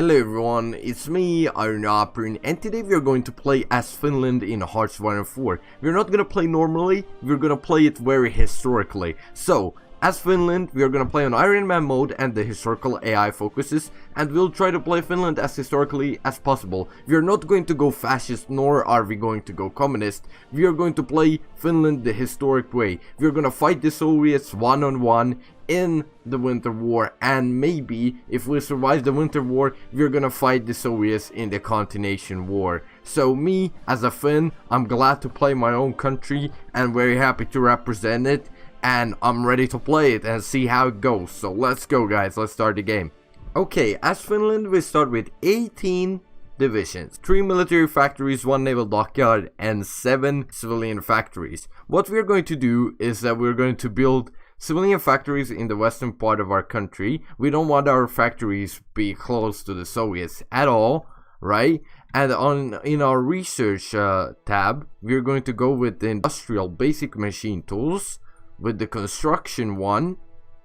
Hello everyone, it's me, HOI4, and today we are going to play as Finland in HOI4. We're not gonna play normally, we're gonna play it very historically. So, as Finland, we are gonna play on Iron Man mode and the historical AI focuses, and we'll try to play Finland as historically as possible. We are not going to go fascist, nor are we going to go communist. We are going to play Finland the historic way. We are gonna fight the Soviets one-on-one in the Winter War, and maybe if we survive the Winter War, we're gonna fight the Soviets in the Continental War. So me, as a Finn, I'm glad to play my own country and very happy to represent it, and I'm ready to play it and see how it goes. So let's go guys, let's start the game. Okay, as Finland we start with 18 divisions, 3 military factories, 1 naval dockyard, and 7 civilian factories. What we're going to do is that we're going to build civilian factories in the western part of our country. We don't want our factories be close to the Soviets at all, right? And in our research tab, we're going to go with the industrial basic machine tools, with the construction one,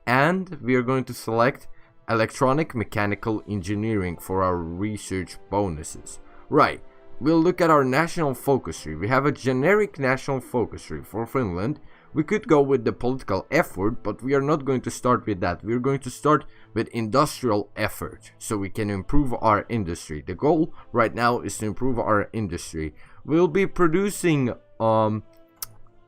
and we are going to select electronic mechanical engineering for our research bonuses. Right, we'll look at our national focus tree. We have a generic national focus tree for Finland. We could go with the political effort, but we are not going to start with that. We're going to start with industrial effort, so we can improve our industry. The goal right now is to improve our industry. We'll be producing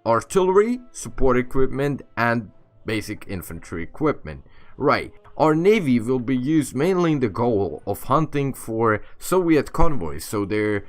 artillery, support equipment, and basic infantry equipment. Right, our navy will be used mainly in the goal of hunting for Soviet convoys, so their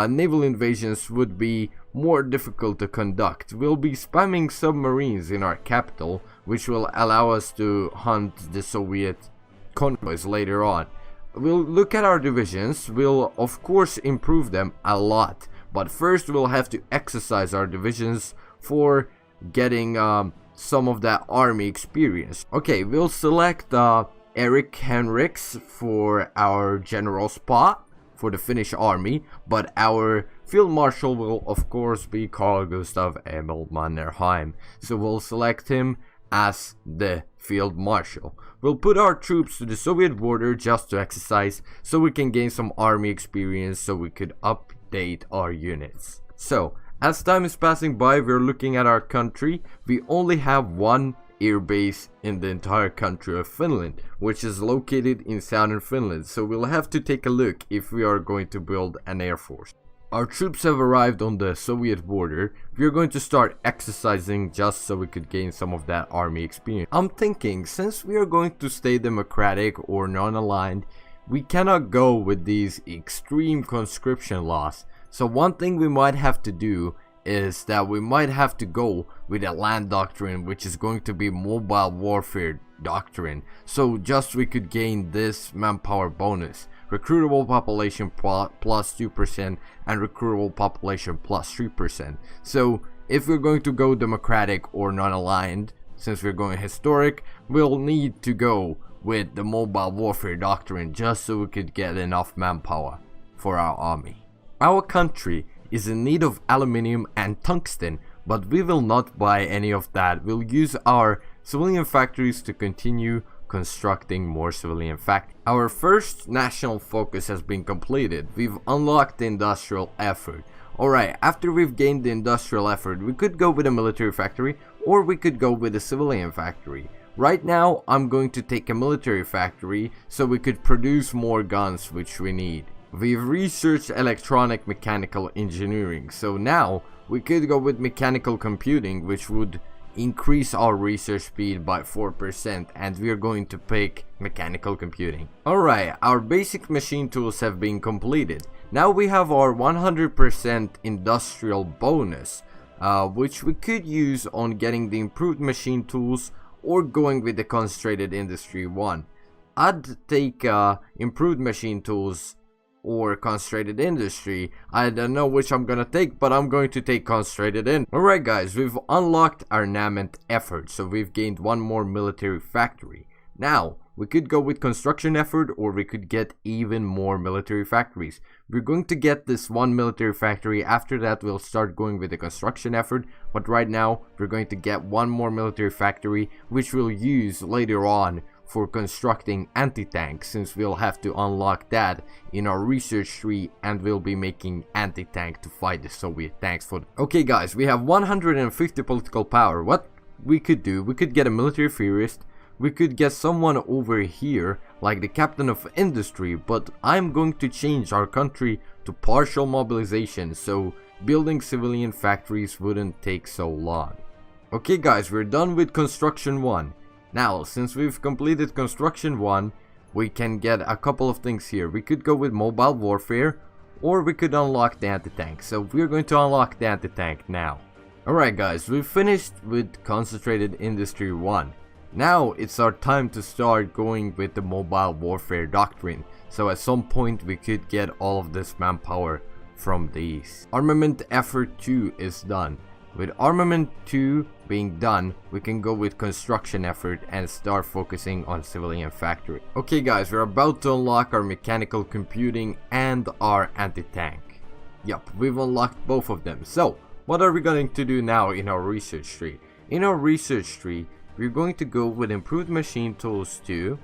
naval invasions would be more difficult to conduct. We'll be spamming submarines in our capital, which will allow us to hunt the Soviet convoys later on. We'll look at our divisions. We'll of course improve them a lot, but first we'll have to exercise our divisions for getting some of that army experience. Okay, we'll select Eric Henriks for our general spot for the Finnish army, but our field marshal will of course be Carl Gustav Emil Mannerheim, so we'll select him as the field marshal. We'll put our troops to the Soviet border just to exercise, so we can gain some army experience, so we could update our units. So as time is passing by, we're looking at our country. We only have one air base in the entire country of Finland, which is located in southern Finland, so we'll have to take a look if we are going to build an air force. Our troops have arrived on the Soviet border. We're going to start exercising just so we could gain some of that army experience. I'm thinking, since we are going to stay democratic or non-aligned, we cannot go with these extreme conscription laws. So one thing we might have to do is that we might have to go with a land doctrine, which is going to be mobile warfare doctrine, so just we could gain this manpower bonus, recruitable population plus 2% and recruitable population plus 3%. So if we're going to go democratic or non-aligned, since we're going historic, we'll need to go with the mobile warfare doctrine just so we could get enough manpower for our army. Our country is in need of aluminium and tungsten, but we will not buy any of that. We'll use our civilian factories to continue constructing more civilian factories. Our first national focus has been completed. We've unlocked the industrial effort. Alright, after we've gained the industrial effort, we could go with a military factory, or we could go with a civilian factory. Right now, I'm going to take a military factory so we could produce more guns, which we need. We've researched electronic mechanical engineering, so now we could go with mechanical computing, which would increase our research speed by 4%, and we're going to pick mechanical computing. Alright, our basic machine tools have been completed. Now we have our 100% industrial bonus, which we could use on getting the improved machine tools or going with the concentrated industry one. I'd take improved machine tools or concentrated industry. I don't know which I'm gonna take, but I'm going to take concentrated in. Alright guys, we've unlocked our armament effort, so we've gained one more military factory. Now we could go with construction effort, or we could get even more military factories. We're going to get this one military factory. After that we'll start going with the construction effort, but right now we're going to get one more military factory, which we'll use later on for constructing anti-tanks, since we'll have to unlock that in our research tree, and we'll be making anti-tank to fight the Soviet tanks for. Okay guys, we have 150 political power. What we could do, we could get a military theorist, we could get someone over here like the captain of industry, but I'm going to change our country to partial mobilization, so building civilian factories wouldn't take so long. Okay guys, we're done with construction 1. Now, since we've completed construction 1, we can get a couple of things here. We could go with mobile warfare, or we could unlock the anti-tank. So we're going to unlock the anti-tank now. Alright guys, we've finished with concentrated industry 1. Now it's our time to start going with the mobile warfare doctrine. So at some point we could get all of this manpower from these. Armament effort 2 is done. With armament 2 being done, we can go with construction effort and start focusing on civilian factory. Okay guys, we're about to unlock our mechanical computing and our anti-tank. Yup, we've unlocked both of them. So, what are we going to do now in our research tree? In our research tree, we're going to go with improved machine tools 2.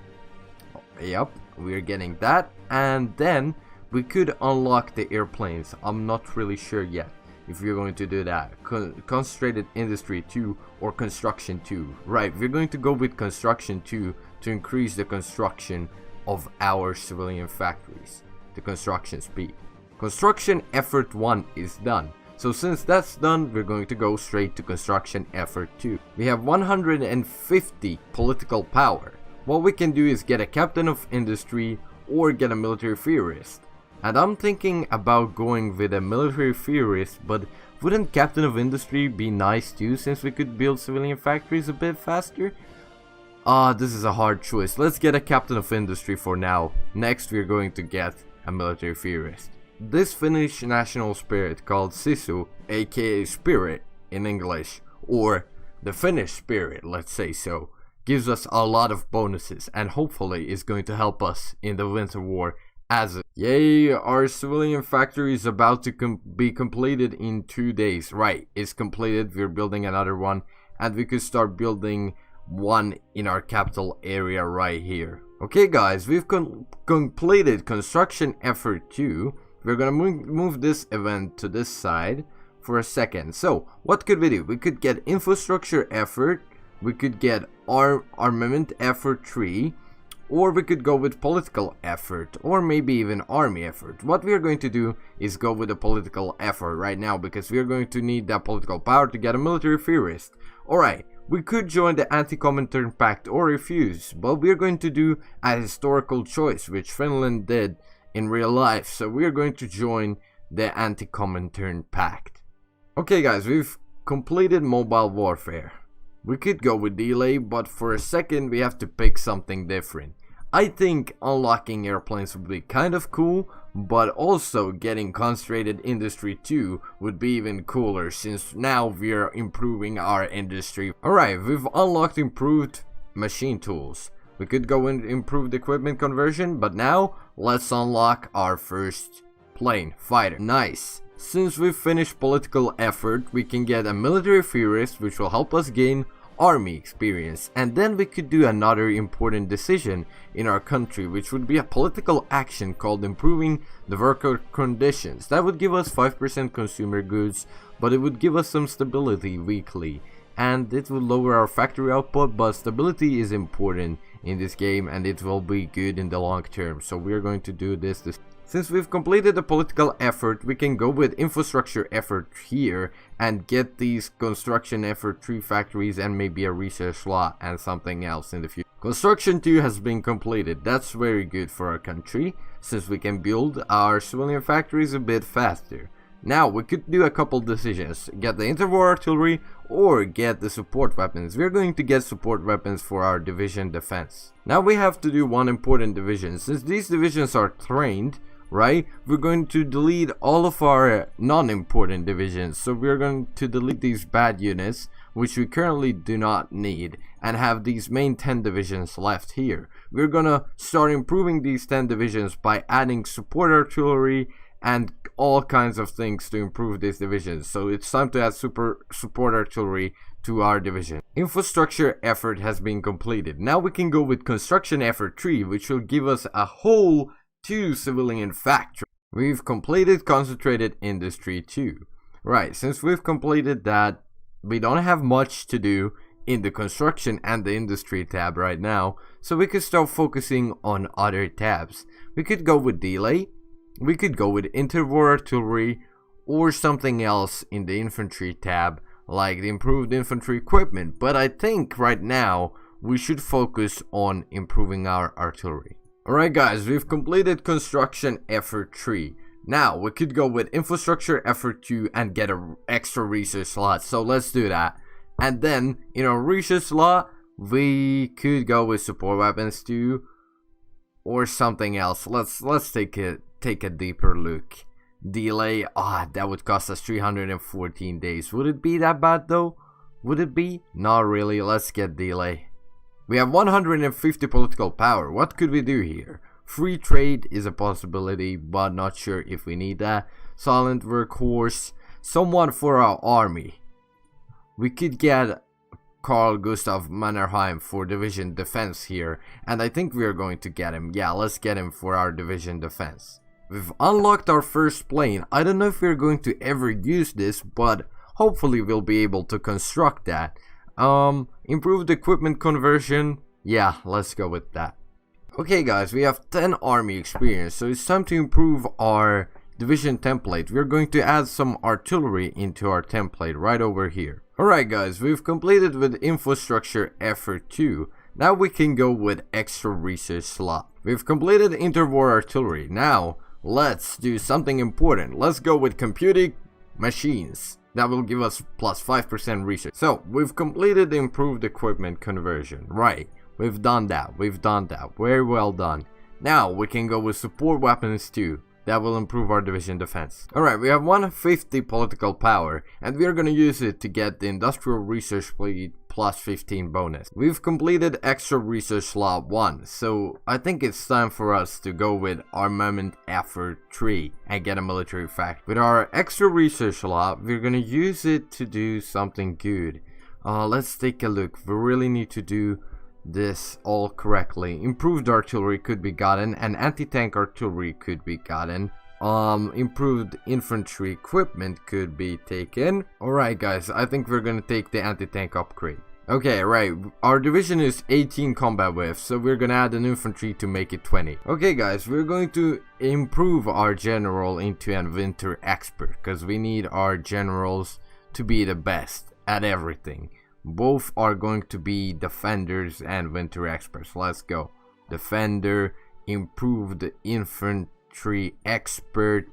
Yup, we're getting that. And then, we could unlock the airplanes. I'm not really sure yet if we're going to do that. Concentrated industry 2 or construction 2. Right, we're going to go with construction 2 to increase the construction of our civilian factories, the construction speed. Construction effort 1 is done. So since that's done, we're going to go straight to construction effort 2. We have 150 political power. What we can do is get a captain of industry or get a military theorist. And I'm thinking about going with a military theorist, but wouldn't captain of industry be nice too, since we could build civilian factories a bit faster? This is a hard choice. Let's get a captain of industry for now. Next we're going to get a military theorist. This Finnish national spirit called Sisu, aka Spirit in English, or the Finnish spirit, let's say so, gives us a lot of bonuses and hopefully is going to help us in the winter war. Yay, our civilian factory is about to be completed in 2 days. Right, it's completed. We're building another one, and we could start building one in our capital area right here. Okay guys, we've completed construction effort 2. We're gonna move this event to this side for a second. So what could we do? We could get infrastructure effort, we could get armament effort 3, or we could go with political effort, or maybe even army effort. What we are going to do is go with the political effort right now, because we are going to need that political power to get a military theorist. Alright, we could join the anti-Comintern Pact or refuse, but we are going to do a historical choice, which Finland did in real life. So we are going to join the anti-Comintern Pact. Okay guys, we've completed mobile warfare. We could go with delay, but for a second we have to pick something different. I think unlocking airplanes would be kind of cool, but also getting concentrated industry 2 would be even cooler, since now we're improving our industry. Alright, we've unlocked improved machine tools. We could go and improve the equipment conversion, but now let's unlock our first plane fighter. Nice. Since we've finished political effort, we can get a military theorist, which will help us gain army experience, and then we could do another important decision in our country, which would be a political action called improving the worker conditions. That would give us 5% consumer goods, but it would give us some stability weekly, and it would lower our factory output, but stability is important in this game and it will be good in the long term. So we're going to do this. Since we've completed the political effort, we can go with infrastructure effort here and get these construction effort 3 factories and maybe a research lot and something else in the future. Construction 2 has been completed. That's very good for our country, since we can build our civilian factories a bit faster. Now we could do a couple decisions, get the interwar artillery or get the support weapons. We're going to get support weapons for our division defense. Now we have to do one important division. Since these divisions are trained, right, we're going to delete all of our non-important divisions. So we're going to delete these bad units, which we currently do not need, and have these main 10 divisions left here. We're gonna start improving these 10 divisions by adding support artillery and all kinds of things to improve these divisions. So it's time to add support artillery to our division. Infrastructure effort has been completed. Now we can go with construction effort 3, which will give us a whole 2 civilian factories. We've completed concentrated industry 2. Right, since we've completed that, we don't have much to do in the construction and the industry tab right now, so we could start focusing on other tabs. We could go with delay, we could go with interwar artillery, or something else in the infantry tab, like the improved infantry equipment, but I think right now we should focus on improving our artillery. Alright guys, we've completed construction effort 3. Now we could go with infrastructure effort 2 and get an extra research slot, so let's do that. And then in our research slot we could go with support weapons 2 or something else. Let's take a deeper look. Delay, that would cost us 314 days. Would it be that bad though? Would it be? Not really. Let's get delay. We have 150 political power. What could we do here? Free trade is a possibility, but not sure if we need that. Silent workhorse, someone for our army. We could get Carl Gustav Mannerheim for division defense here, and I think we are going to get him. Yeah, let's get him for our division defense. We've unlocked our first plane. I don't know if we're going to ever use this, but hopefully we'll be able to construct that. Improved equipment conversion. Yeah, let's go with that. Okay guys, we have 10 army experience, so it's time to improve our division template. We're going to add some artillery into our template right over here. Alright guys, we've completed with infrastructure effort 2. Now we can go with extra research slot. We've completed interwar artillery. Now let's do something important. Let's go with computing machines. That will give us plus 5% research. So we've completed the improved equipment conversion. Right, we've done that. Very well done. Now we can go with support weapons 2. That will improve our division defense. Alright, we have 150 political power, and we are going to use it to get the industrial research fleet plus 15 bonus. We've completed extra research slot 1, so I think it's time for us to go with armament effort 3 and get a military factory. With our extra research slot, we're going to use it to do something good. Let's take a look. We really need to do this all correctly. Improved artillery could be gotten, and anti-tank artillery could be gotten. Improved infantry equipment could be taken. Alright guys, I think we're gonna take the anti-tank upgrade. Okay, right, our division is 18 combat width, so we're gonna add an infantry to make it 20. Okay guys, we're going to improve our general into an winter expert, because we need our generals to be the best at everything. Both are going to be defenders and winter experts. Let's go. Defender, improved infantry expert.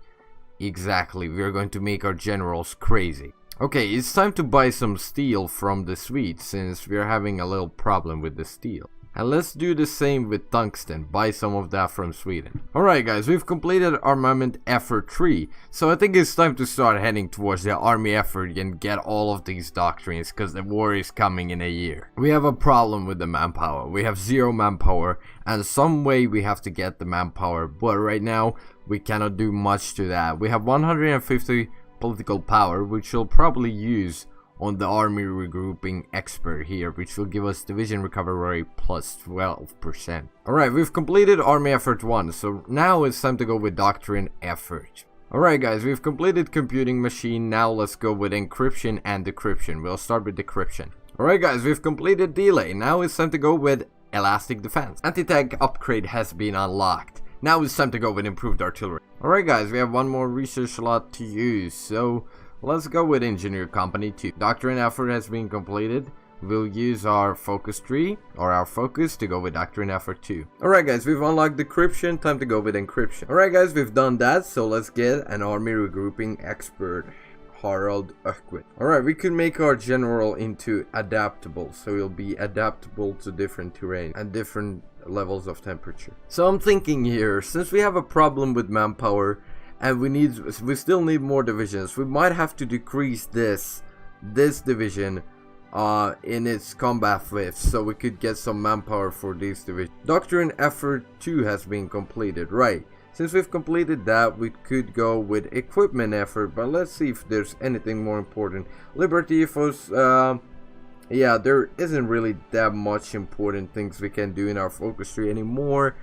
Exactly, we're going to make our generals crazy. Okay, it's time to buy some steel from the Swedes, since we're having a little problem with the steel. And let's do the same with tungsten, buy some of that from Sweden. Alright guys, we've completed armament effort 3, so I think it's time to start heading towards the army effort and get all of these doctrines, because the war is coming in a year. We have a problem with the manpower. We have 0 manpower, and some way we have to get the manpower, but right now we cannot do much to that. We have 150 political power, which we'll probably use on the army regrouping expert here, which will give us division recovery plus 12%. Alright, we've completed army effort 1, so now it's time to go with doctrine effort. Alright guys, we've completed computing machine. Now let's go with encryption and decryption. We'll start with decryption. Alright guys, we've completed delay. Now it's time to go with elastic defense. Anti-tank upgrade has been unlocked. Now it's time to go with improved artillery. Alright guys, we have one more research slot to use, so let's go with engineer company 2. Doctrine effort has been completed. We'll use our focus tree, or our focus, to go with doctrine effort 2. Alright guys, we've unlocked decryption, time to go with encryption. Alright guys, we've done that, so let's get an army regrouping expert, Harald Öquist. Alright, we could make our general into adaptable, so he'll be adaptable to different terrain and different levels of temperature. So I'm thinking here, since we have a problem with manpower, and we still need more divisions, we might have to decrease this division in its combat width, so we could get some manpower for these divisions. Doctrine effort 2 has been completed, right? Since we've completed that, we could go with equipment effort, but let's see if there's anything more important. Liberty Force, yeah, there isn't really that much important things we can do in our focus tree anymore.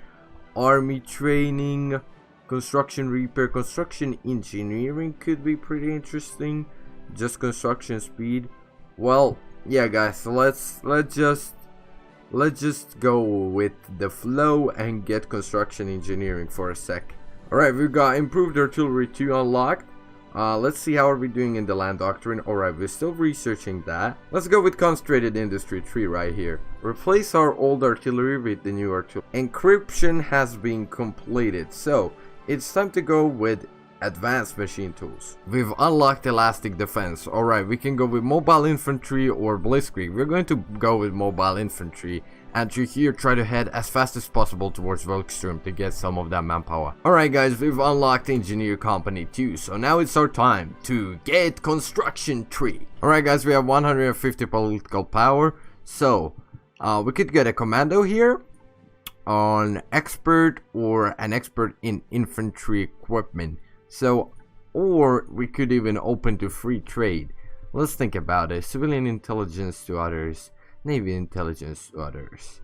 Army training, construction repair, construction engineering could be pretty interesting. Just construction speed. Well, yeah, guys, so let's just go with the flow and get construction engineering for a sec. Alright, we've got improved artillery 2 unlocked. Let's see how are we doing in the land doctrine. Alright, we're still researching that. Let's go with concentrated industry 3 right here. Replace our old artillery with the new artillery. Encryption has been completed, so it's time to go with advanced machine tools. We've unlocked elastic defense. Alright, we can go with mobile infantry or blitzkrieg. We're going to go with mobile infantry, and through here try to head as fast as possible towards Volkstrom to get some of that manpower. Alright guys, we've unlocked engineer company 2, so now it's our time to get construction tree. Alright guys, we have 150 political power, so we could get a commando here on expert or an expert in infantry equipment. So, or we could even open to free trade. Let's think about it. Civilian intelligence to others, Navy intelligence to others.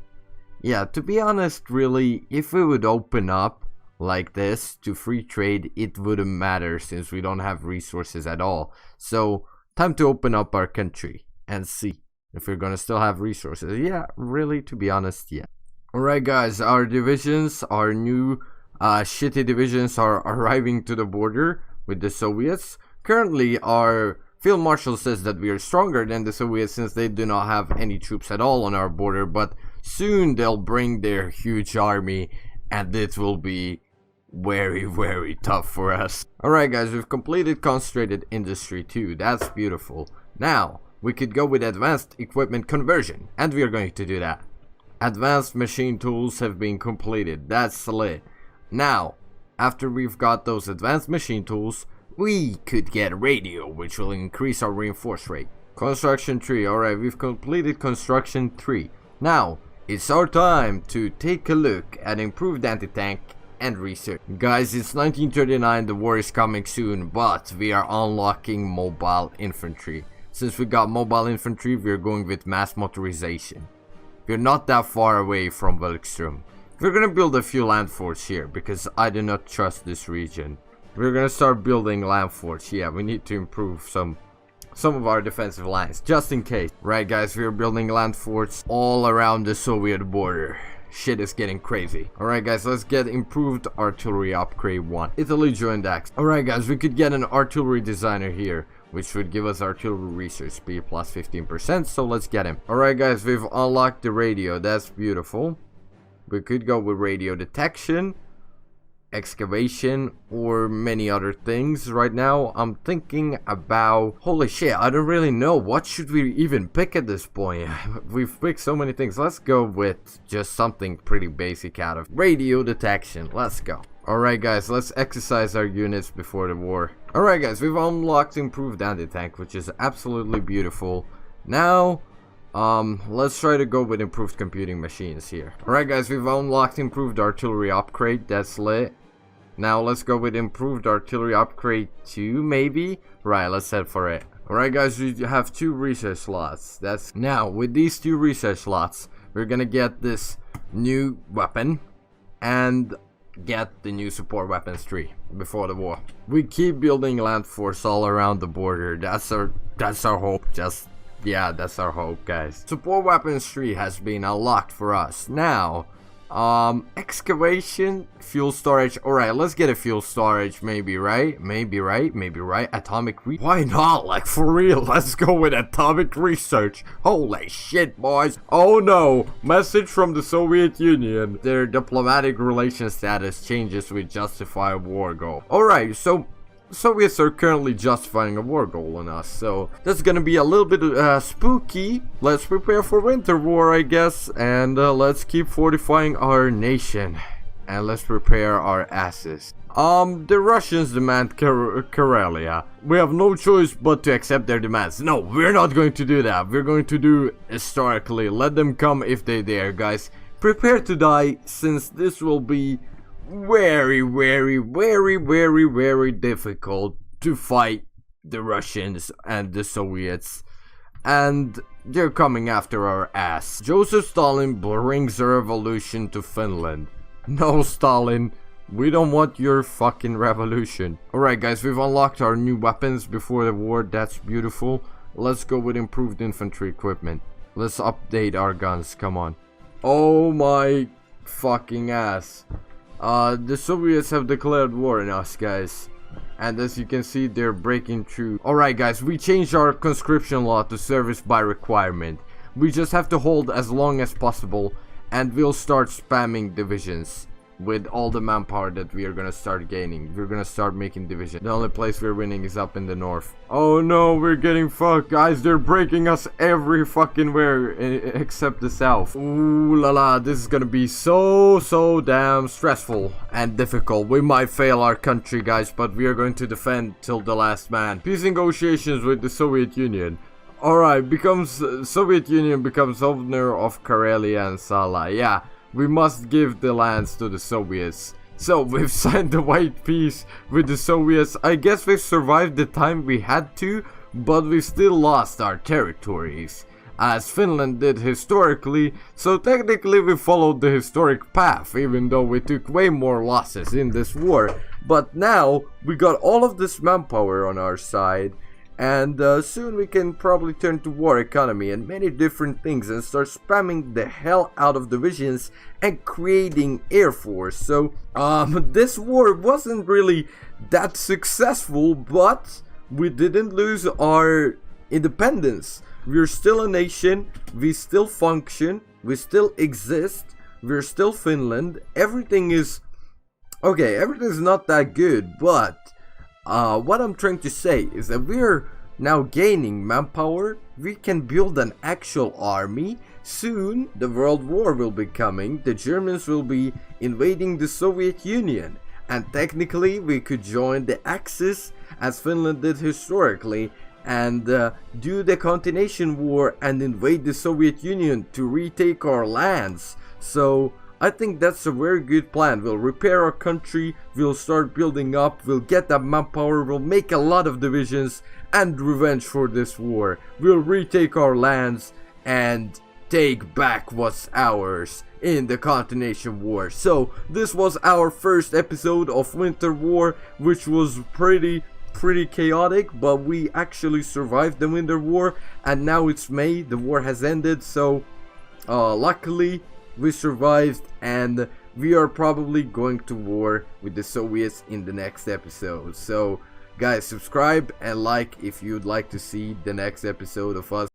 Yeah, to be honest, really, if we would open up like this to free trade, it wouldn't matter since we don't have resources at all. So, time to open up our country and see if we're gonna still have resources. Yeah, really, to be honest, yeah. Alright guys, our divisions, our new shitty divisions are arriving to the border with the Soviets. Currently, our field marshal says that we are stronger than the Soviets since they do not have any troops at all on our border, but soon they'll bring their huge army and it will be very tough for us. Alright guys, we've completed concentrated industry 2. That's beautiful. Now, we could go with advanced equipment conversion, and we are going to do that. Advanced machine tools have been completed. That's lit. Now, after we've got those advanced machine tools, we could get radio, which will increase our reinforce rate. Construction 3. Alright, we've completed construction 3. Now, it's our time to take a look at improved anti-tank and research. Guys, it's 1939, the war is coming soon, but we are unlocking mobile infantry. Since we got mobile infantry, we're going with mass motorization. We're not that far away from Volkstrom. We're gonna build a few land forts here, because I do not trust this region. We're gonna start building land forts. Yeah, we need to improve some of our defensive lines, just in case. Right guys, we're building land forts all around the Soviet border. Shit is getting crazy. Alright guys, let's get improved artillery upgrade 1. Italy joined X. Alright guys, we could get an artillery designer here, which would give us artillery research speed plus 15%, so let's get him. Alright guys, we've unlocked the radio. That's beautiful. We could go with radio detection, excavation, or many other things. Right now, I'm thinking about... Holy shit, I don't really know. What should we even pick at this point? We've picked so many things. Let's go with just something pretty basic out of radio detection. Let's go. Alright guys, let's exercise our units before the war. Alright guys, we've unlocked improved anti-tank, which is absolutely beautiful. Now... let's try to go with improved computing machines here. Alright guys, we've unlocked improved artillery upgrade. That's lit. Now let's go with improved artillery upgrade 2, maybe? Right, let's head for it. Alright guys, we have 2 research slots. That's now, with these 2 research slots, we're gonna get this new weapon and get the new support weapons 3 before the war. We keep building land force all around the border. That's our hope. Just yeah, that's our hope, guys. Support weapons 3 has been unlocked for us. Now, excavation, fuel storage. Alright, let's get a fuel storage, maybe, right? Maybe right. Atomic why not? Like, for real, let's go with atomic research. Holy shit, boys. Oh no, message from the Soviet Union. Their diplomatic relation status changes with justify war goal. Alright, so Soviets are currently justifying a war goal on us, so that's gonna be a little bit spooky. Let's prepare for winter war, I guess, and let's keep fortifying our nation, and let's prepare our asses. The Russians demand Karelia. We have no choice but to accept their demands. No, we're not going to do that. We're going to do historically. Let them come if they dare, guys. Prepare to die, since this will be very difficult to fight the Russians and the Soviets. And they're coming after our ass. Joseph Stalin brings a revolution to Finland. No, Stalin, we don't want your fucking revolution. Alright guys, we've unlocked our new weapons before the war. That's beautiful. Let's go with improved infantry equipment. Let's update our guns, come on. Oh my fucking ass. The Soviets have declared war on us, guys. And as you can see, they're breaking through. Alright guys, we changed our conscription law to service by requirement. We just have to hold as long as possible, and we'll start spamming divisions with all the manpower that we are gonna start gaining. We're gonna start making divisions. The only place we're winning is up in the north. Oh no, we're getting fucked, guys. They're breaking us every fucking where except the south. Ooh la la, this is gonna be so damn stressful and difficult. We might fail our country, guys, but we are going to defend till the last man. Peace negotiations with the Soviet Union. Alright, Soviet Union becomes owner of Karelia and Sala. Yeah, we must give the lands to the Soviets. So we've signed the white peace with the Soviets. I guess we've survived the time we had to, but we still lost our territories, as Finland did historically. So technically we followed the historic path, even though we took way more losses in this war. But now we got all of this manpower on our side. And soon we can probably turn to war economy and many different things and start spamming the hell out of divisions and creating air force. So this war wasn't really that successful, but we didn't lose our independence. We're still a nation, we still function, we still exist, we're still Finland. Everything is okay, everything's not that good, but what I'm trying to say is that we're now gaining manpower. We can build an actual army. Soon the World War will be coming. The Germans will be invading the Soviet Union, and technically we could join the Axis as Finland did historically and do the continuation war and invade the Soviet Union to retake our lands. So I think that's a very good plan. We'll repair our country, we'll start building up, we'll get that manpower, we'll make a lot of divisions and revenge for this war. We'll retake our lands and take back what's ours in the continuation war. So this was our first episode of Winter War, which was pretty chaotic, but we actually survived the Winter War, and now it's May, the war has ended. So luckily we survived, and we are probably going to war with the Soviets in the next episode. So guys, subscribe and like if you'd like to see the next episode of us.